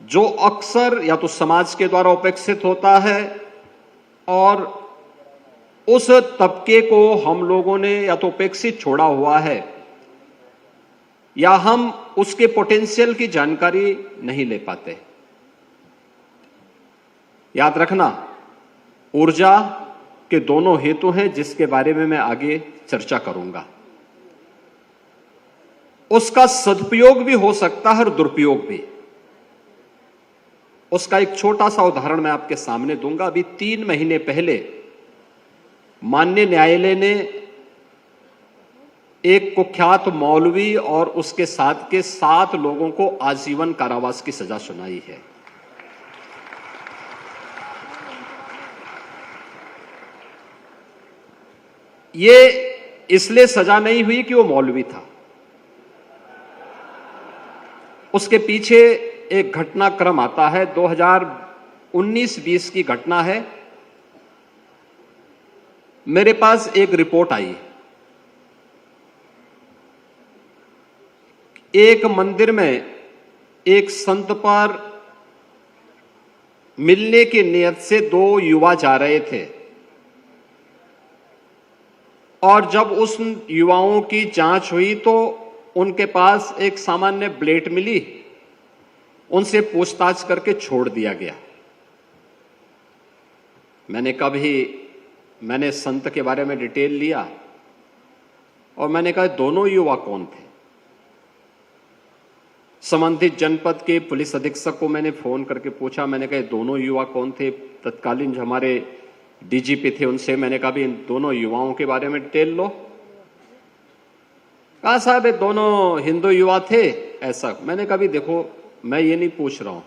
जो अक्सर या तो समाज के द्वारा उपेक्षित होता है और उस तबके को हम लोगों ने या तो उपेक्षित छोड़ा हुआ है या हम उसके पोटेंशियल की जानकारी नहीं ले पाते। याद रखना, ऊर्जा के दोनों हेतु हैं जिसके बारे में मैं आगे चर्चा करूंगा। उसका सदुपयोग भी हो सकता है और दुरुपयोग भी। उसका एक छोटा सा उदाहरण मैं आपके सामने दूंगा। अभी 3 महीने पहले माननीय न्यायालय ने एक कुख्यात मौलवी और उसके साथ के 7 लोगों को आजीवन कारावास की सजा सुनाई है। ये इसलिए सजा नहीं हुई कि वो मौलवी था। उसके पीछे एक घटनाक्रम आता है। 2019-20 की घटना है। मेरे पास एक रिपोर्ट आई। एक मंदिर में एक संत पर मिलने की नियत से 2 युवा जा रहे थे और जब उस युवाओं की जांच हुई तो उनके पास एक सामान्य ब्लेड मिली। उनसे पूछताछ करके छोड़ दिया गया। मैंने संत के बारे में डिटेल लिया और मैंने कहा दोनों युवा कौन थे। संबंधित जनपद के पुलिस अधीक्षक को मैंने फोन करके पूछा। मैंने कहा दोनों युवा कौन थे। तत्कालीन जो हमारे डीजीपी थे उनसे मैंने कहा भी इन दोनों युवाओं के बारे में डिटेल लो। कहा साहब ये दोनों हिंदू युवा थे ऐसा। मैंने कहा भी देखो मैं ये नहीं पूछ रहा हूं,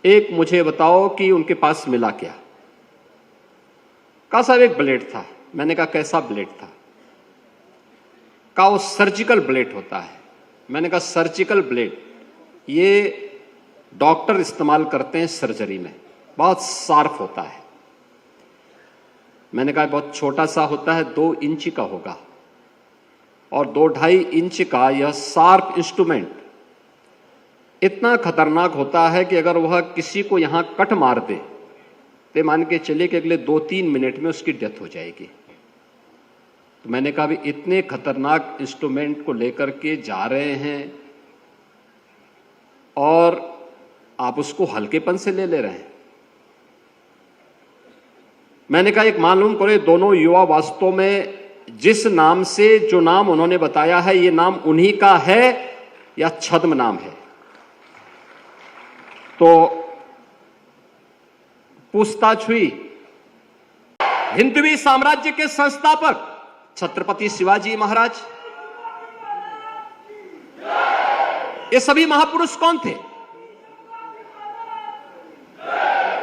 एक मुझे बताओ कि उनके पास मिला क्या। कहा साहब एक ब्लेड था। मैंने कहा कैसा ब्लेड था। कहा वो सर्जिकल ब्लेड होता है। मैंने कहा सर्जिकल ब्लेड ये डॉक्टर इस्तेमाल करते हैं सर्जरी में, बहुत शार्प होता है। मैंने कहा बहुत छोटा सा होता है, 2 इंच का होगा और 2-2.5 इंच का यह शार्प इंस्ट्रूमेंट इतना खतरनाक होता है कि अगर वह किसी को यहां कट मार दे तो मान के चलिए कि अगले 2-3 मिनट में उसकी डेथ हो जाएगी। तो मैंने कहा भी इतने खतरनाक इंस्ट्रूमेंट को लेकर के जा रहे हैं और आप उसको हल्केपन से ले रहे हैं। मैंने कहा एक मालूम करो दोनों युवा वास्तव में जिस नाम से जो नाम उन्होंने बताया है ये नाम उन्हीं का है या छद्म नाम है। तो पूछताछ हुई। हिंदवी साम्राज्य के संस्थापक छत्रपति शिवाजी महाराज, ये सभी महापुरुष कौन थे।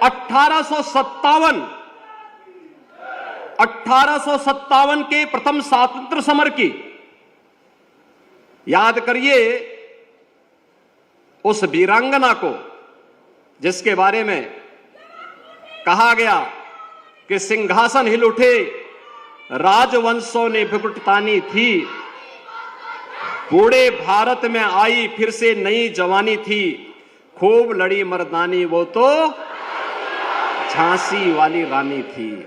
1857 के प्रथम स्वातंत्र समर की याद करिए। उस वीरांगना को जिसके बारे में कहा गया कि सिंहासन हिल उठे, राजवंशों ने भुगतानी थी, बूढ़े भारत में आई फिर से नई जवानी थी, खूब लड़ी मर्दानी वो तो झांसी वाली रानी थी।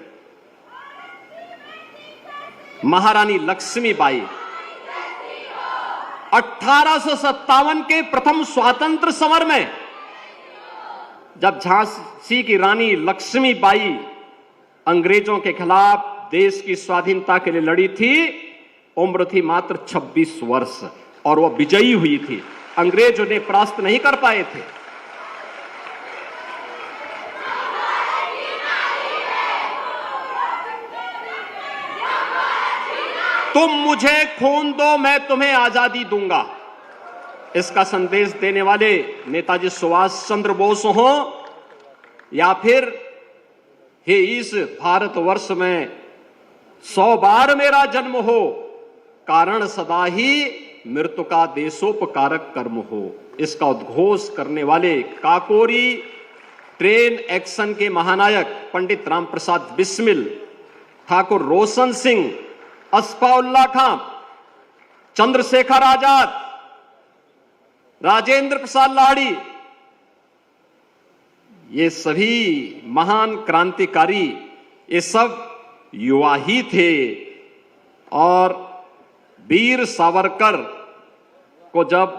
महारानी लक्ष्मीबाई 1857 के प्रथम स्वातंत्र समर में जब झांसी की रानी लक्ष्मीबाई अंग्रेजों के खिलाफ देश की स्वाधीनता के लिए लड़ी थी, उम्र थी मात्र 26 वर्ष और वह विजयी हुई थी। अंग्रेज उन्हें परास्त नहीं कर पाए थे। तुम मुझे खून दो मैं तुम्हें आजादी दूंगा। इसका संदेश देने वाले नेताजी सुभाष चंद्र बोस हो या फिर हे इस भारतवर्ष में 100 बार मेरा जन्म हो, कारण सदा ही मृत्यु का देशोपकारक कर्म हो। इसका उद्घोष करने वाले काकोरी ट्रेन एक्शन के महानायक पंडित राम प्रसाद बिस्मिल, ठाकुर रोशन सिंह, अस्फाउल्लाह खां, चंद्रशेखर आजाद, राजेंद्र प्रसाद लाहिड़ी, ये सभी महान क्रांतिकारी ये सब युवा ही थे। और वीर सावरकर को जब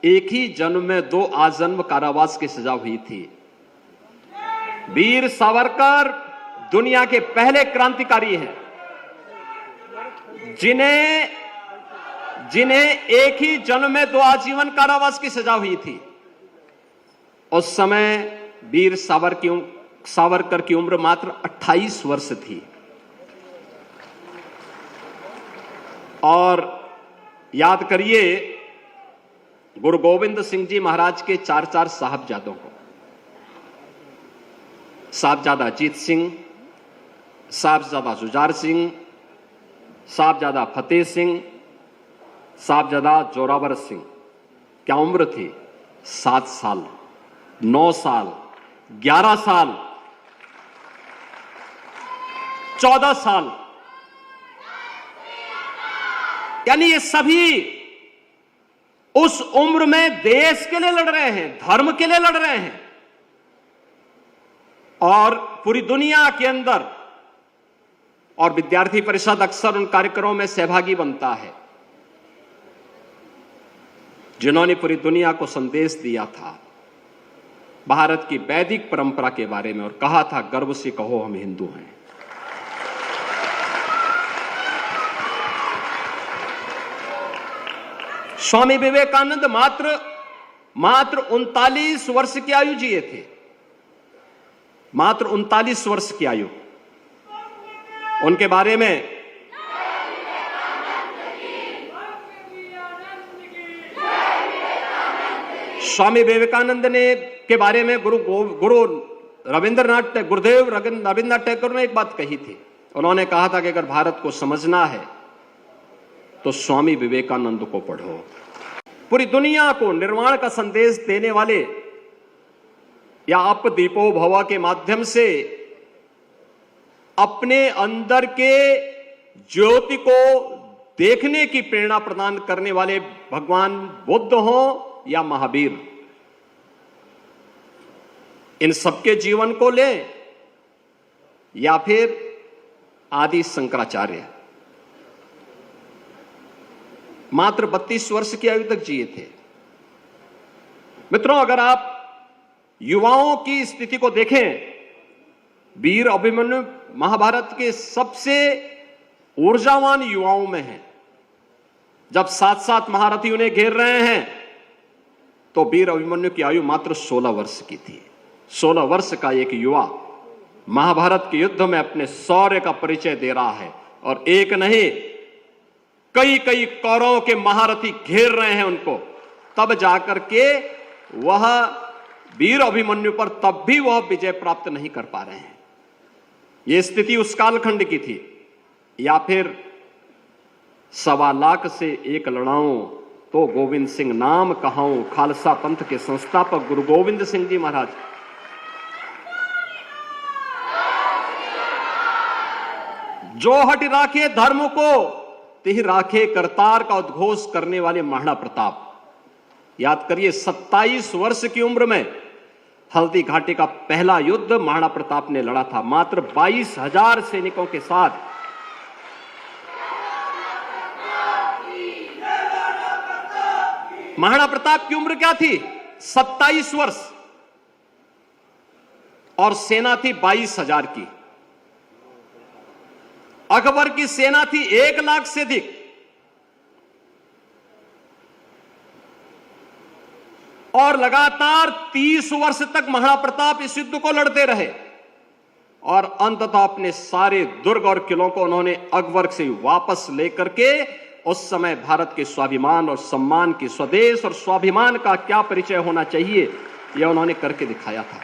एक ही जन्म में 2 आजन्म कारावास की सजा हुई थी। वीर सावरकर दुनिया के पहले क्रांतिकारी हैं जिन्हें एक ही जन्म में 2 आजीवन कारावास की सजा हुई थी। उस समय वीर सावरकर की उम्र मात्र 28 वर्ष थी। और याद करिए गुरु गोविंद सिंह जी महाराज के 4 साहबजादों को, साहबजादा अजीत सिंह, साहबजादा जुझार सिंह, साहबजादा फतेह सिंह, साहबजादा जोरावर सिंह। क्या उम्र थी? 7 साल, 9 साल, 11 साल, 14 साल। यानी ये सभी उस उम्र में देश के लिए लड़ रहे हैं, धर्म के लिए लड़ रहे हैं। और पूरी दुनिया के अंदर, और विद्यार्थी परिषद अक्सर उन कार्यक्रमों में सहभागी बनता है जिन्होंने पूरी दुनिया को संदेश दिया था भारत की वैदिक परंपरा के बारे में, और कहा था गर्व से कहो हम हिंदू हैं। स्वामी विवेकानंद मात्र 39 वर्ष की आयु जिए थे, मात्र 39 वर्ष की आयु। उनके बारे में स्वामी विवेकानंद के बारे में गुरुदेव रविंद्रनाथ टैगोर ने एक बात कही थी। उन्होंने कहा था कि अगर भारत को समझना है तो स्वामी विवेकानंद को पढ़ो। पूरी दुनिया को निर्वाण का संदेश देने वाले या अप दीपो भव के माध्यम से अपने अंदर के ज्योति को देखने की प्रेरणा प्रदान करने वाले भगवान बुद्ध हो या महावीर, इन सबके जीवन को ले, या फिर आदि शंकराचार्य, मात्र 32 वर्ष की आयु तक जिए थे। मित्रों, अगर आप युवाओं की स्थिति को देखें, वीर अभिमन्यु महाभारत के सबसे ऊर्जावान युवाओं में हैं। जब 7 महारथी उन्हें घेर रहे हैं तो वीर अभिमन्यु की आयु मात्र 16 वर्ष की थी। 16 वर्ष का एक युवा महाभारत के युद्ध में अपने शौर्य का परिचय दे रहा है, और एक नहीं कई कौरवों के महारथी घेर रहे हैं उनको। तब जाकर के वह वीर अभिमन्यु पर तब भी वह विजय प्राप्त नहीं कर पा रहे हैं। यह स्थिति उस कालखंड की थी। या फिर 1.25 लाख से एक लड़ाऊं तो गोविंद सिंह नाम कहाऊं, खालसा पंथ के संस्थापक गुरु गोविंद सिंह जी महाराज। जो हट राखे धर्म को तिह राखे करतार का उद्घोष करने वाले महाराणा प्रताप। याद करिए, 27 वर्ष की उम्र में हल्दी घाटी का पहला युद्ध महाराणा प्रताप ने लड़ा था, मात्र 22,000 सैनिकों के साथ। महाराणा प्रताप की उम्र क्या थी? 27 वर्ष, और सेना थी 22,000 की। अकबर की सेना थी 1 लाख से अधिक। और लगातार 30 वर्ष तक महाराणा प्रताप इस युद्ध को लड़ते रहे, और अंततः अपने सारे दुर्ग और किलों को उन्होंने अकबर से वापस लेकर के उस समय भारत के स्वाभिमान और सम्मान की, स्वदेश और स्वाभिमान का क्या परिचय होना चाहिए, यह उन्होंने करके दिखाया था।